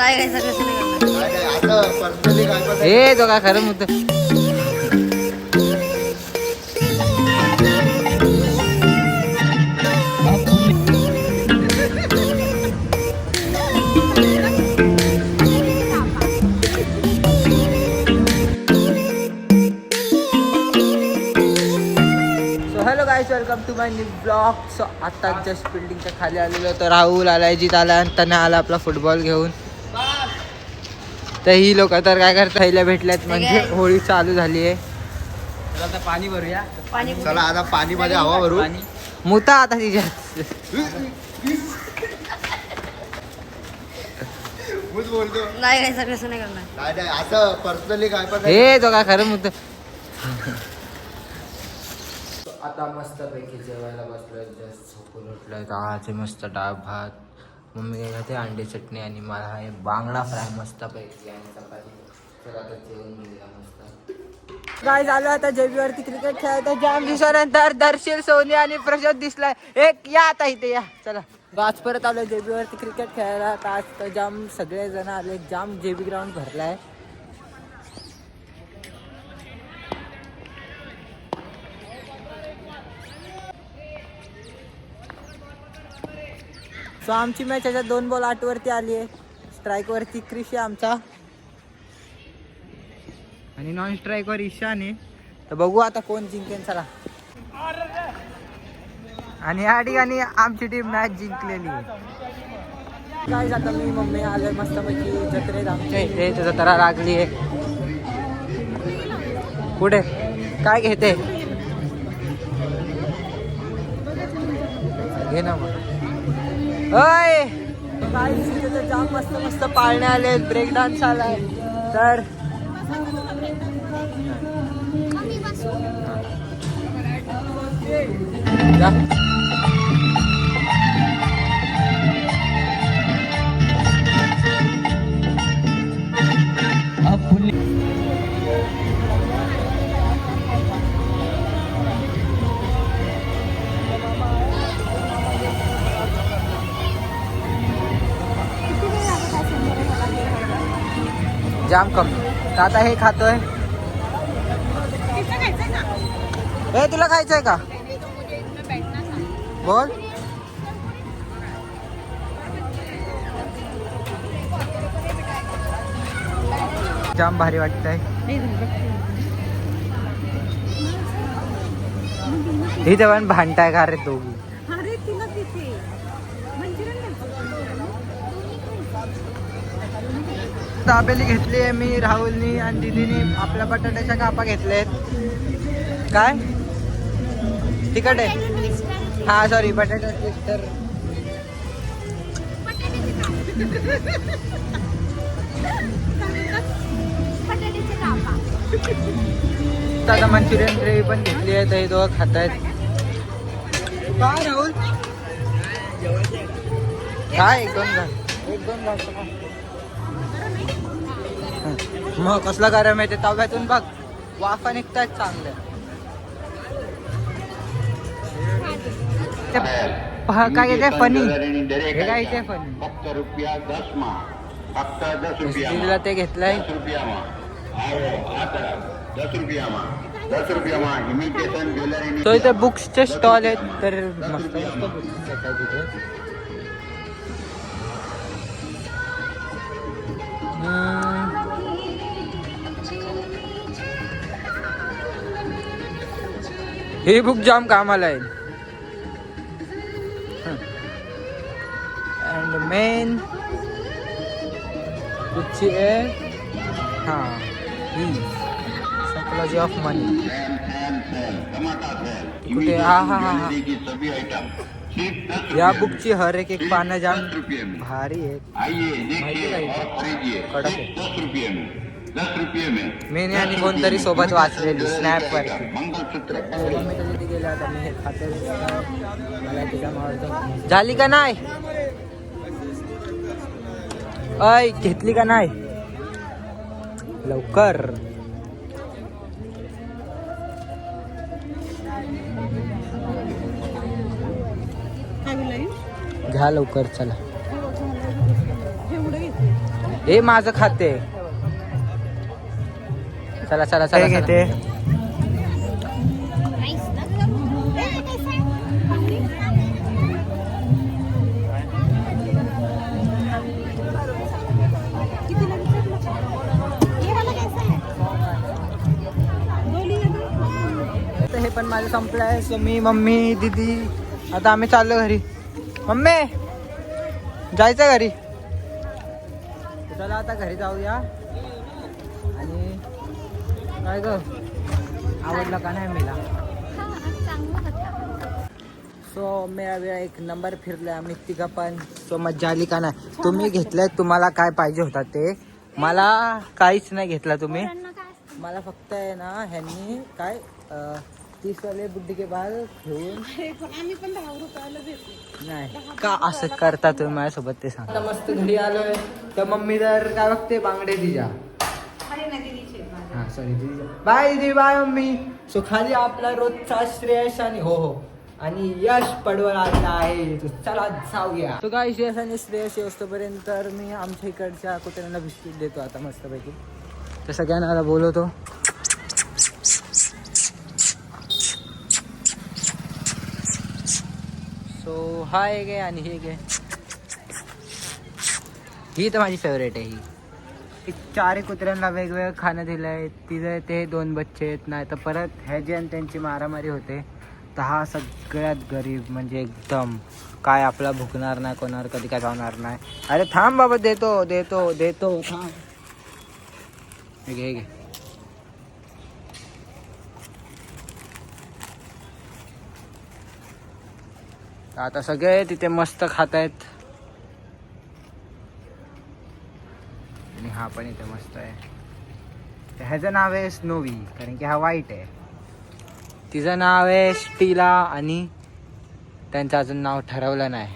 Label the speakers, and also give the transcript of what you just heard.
Speaker 1: नाही काय सगळं नाही करणार.
Speaker 2: आता पर्सनली काय
Speaker 3: हे तो काय खरं मुद्दा. Hello guys, welcome to my new blog. So आता जस्ट बिल्डिंगच्या खाली आलेलो. तर राहुल आला, अजित आला आणि त्यांना आला आपला फुटबॉल घेऊन. तर ही लोक तर काय करतात, पहिल्या भेटल्यात म्हणजे होळी चालू झाली आहे.
Speaker 2: आता पाणी भरूया.
Speaker 1: पाणी
Speaker 2: चला आता पाणी मध्ये हवा भरू.
Speaker 3: मुता आता तिच्यात.
Speaker 2: मीच बोलतो.
Speaker 1: नाही काय सगळं नाही करणार.
Speaker 2: नाही नाही असं पर्सनली काय पण
Speaker 3: हे तो काय खरं मुद्दा. आता मस्त पैकी जेवायला बसलोय. जस्ट झोपून उठलोय. आज मस्त डाळ भात, मम्मी काय खाते अंडे चटणी आणि मला आहे बांगडा फ्राय मस्त पैकी आणि चपाती. तर आता जेवण घेऊया मस्त. काय झालं आता जेबीवरती क्रिकेट खेळायचं. जाम दिवसानंतर दर्शील, सोनी आणि प्रशांत दिसलाय. एक या आता इथे या. चला आज परत आलो जेबीवरती क्रिकेट खेळायला. आज तर जाम सगळे जण आले. जाम जेबी ग्राउंड भरलाय. सो आमची मॅच याच्यात 2 बॉल 8 वरती आली आहे. स्ट्राईक वरती क्रिश आहे आमचा आणि नॉन स्ट्राईक वर ईशान आहे. तर बघू आता कोण जिंकेल. चला. आणि या ठिकाणी आमची टीम मॅच जिंकलेली आहे. काय आता मी मम्मी आलोय मस्तपैकी जत्रेत आमच्या इथे. जत्रा लागली आहे. कुठे काय घेते घे ना मग. होय काय तिथे जाम मस्त मस्त पाळणे आले. ब्रेक डान्स आलाय. तर जा. जाम कमी. तर आता हे खातोय. हे तुला खायचंय का बोल. जाम भारी वाटतंय. इथे पण भांडताय का रे दोघी. दाबेली घेतली आहे मी, राहुलनी आणि दीदीनी आपल्या बटाट्याच्या कापा घेतल्यात. काय तिखट आहे. हा सॉरी बटाटा तर आता मंचुरियन ग्रेव्ही पण घेतली आहे. तर हे दोघं खात आहेत. काय राहुल काय 1-2 घाल. मग कसला गरम आहे ते तव्यातून बघ. वाफा निघतायत चांगल्या. काय येते फनी. हे काय येते फनी. दिदीला ते घेतलंय. तो इथे बुक्सचे स्टॉल आहेत. तर मस्त मस्त बुक्स आहेत तिथे. ही बुक जाम कामाला आहे. अँड मेन कुठची आहे. हा ही सायकोलॉजी ऑफ मनी. कुठे हा हा हा हा. या बुकची हर एक पानं जाम भारी आहेत. माहिती नाही कडक आहे. मी आणि कोणतरी सोबत वाचलेली स्नॅप वर. झाली का नाही. अय घेतली का नाही लवकर. घ्या लवकर चला. हे माझं खाते. चला चला चला घेते. हे पण माझं संपलंय. सो मी मम्मी दीदी आता आम्ही चाललो घरी. मम्मी जायचं घरी. चला आता घरी जाऊया. आणि काय ग आवडलं का नाही मला. सो मेरा वेळा एक नंबर फिरला आम्ही तिघं पण. सो मज्जा आली का नाही. तुम्ही घेतलंय तुम्हाला काय पाहिजे होता ते. मला काहीच नाही घेतला तुम्ही. मला फक्त आहे ना ह्यांनी काय 30 वाले बुड्डी के बाल घेऊन नाही का असं करता तुम्ही माझ्यासोबत ते सांग. मस्त घरी आलोय तर मम्मी तर काय बघते बांगडे तिच्या. हा सॉरी बाय दीदी बाय मम्मी. सो खाली आपला रोजचा श्रेयश आणि हो आणि यश पडवळ आलेला आहे. तो चला जाऊया. तो काय यश आणि श्रेयश येऊस्तोपर्यंत तर मी आमच्या इकडच्या कुत्र्यांना बिस्किट देतो आता मस्तपैकी. तर सगळ्यांना आता बोलवतो. सो हा एक आहे आणि हे एक आहे. ही तर माझी फेवरेट आहे. ही 4 कुत्र्यांना वेगवेगळं खाणं दिलं आहे. तिथे ते 2 बच्चे आहेत. नाही तर परत ह्याची आणि त्यांची मारामारी होते. तर हा सगळ्यात गरीब म्हणजे एकदम काय आपला भुकणार नाही कोणावर कधी काय जाणार नाही. अरे थांब बाबा देतो देतो देतो थांब. घे आता सगळे तिथे मस्त खात आहेत. आणि हा पण इथे मस्त आहे. ह्याचं नाव आहे स्नोवी कारण की हा वाईट आहे. तिचं नाव आहे स्टीला आणि त्यांचं अजून नाव ठरवलं नाही.